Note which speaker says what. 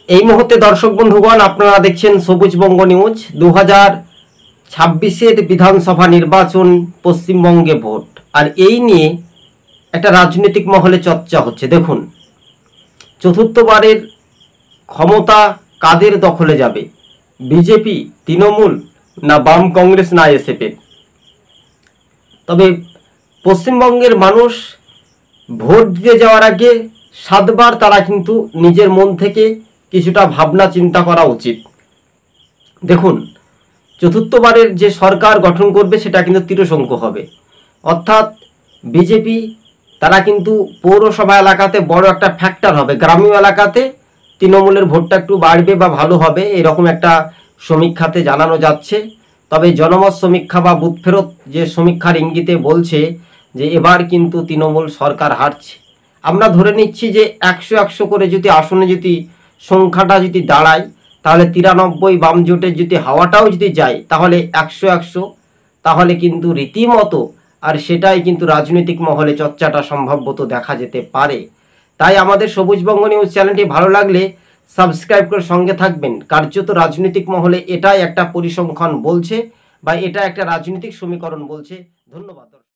Speaker 1: এই মুহূর্তে দর্শক বন্ধুগণ আপনারা দেখছেন সবুজবঙ্গ নিউজ। 2026-এর বিধানসভা নির্বাচন, পশ্চিমবঙ্গে ভোট, আর এই নিয়ে একটা রাজনৈতিক মহলে চর্চা হচ্ছে। দেখুন, চতুর্থবারের ক্ষমতা কাদের দখলে যাবে? বিজেপি, তৃণমূল, না বাম কংগ্রেস, না এসএফের? তবে পশ্চিমবঙ্গের মানুষ ভোট দিতে যাওয়ার আগে 7বার তারা কিন্তু নিজের মন থেকে কিছুটা ভাবনা চিন্তা করা উচিত। দেখুন, চতুর্থবারের যে সরকার গঠন করবে সেটা কিন্তু ত্রিসংখ্য হবে, অর্থাৎ বিজেপি তারা কিন্তু পৌরসভা এলাকাতে বড় একটা ফ্যাক্টর হবে, গ্রামীণ এলাকাতে তৃণমূলের ভোটটা একটু বাড়বে বা ভালো হবে, এরকম একটা সমীক্ষাতে জানানো যাচ্ছে। তবে জনমত সমীক্ষা বা বুথ ফেরত যে সমীক্ষার ইঙ্গিতে বলছে যে এবার কিন্তু তৃণমূল সরকার হারছে। আমরা ধরে নিচ্ছি যে 100 করে যদি আসনে যদি সংখ্যাটা যদি দাঁড়ায়, তাহলে 93 বাম জোটের যদি হাওয়াটাও যদি যায়, তাহলে 100 তাহলে কিন্তু রীতিমতো, আর সেটাই কিন্তু রাজনৈতিক মহলে চর্চাটা সম্ভবত দেখা যেতে পারে। তাই আমাদের সবুজবঙ্গ নিউজ চ্যানেলটি ভালো লাগলে সাবস্ক্রাইব করে সঙ্গে থাকবেন। কার্যত রাজনৈতিক মহলে এটাই একটা পরিসংখ্যান বলছে বা এটা একটা রাজনৈতিক সমীকরণ বলছে। ধন্যবাদ।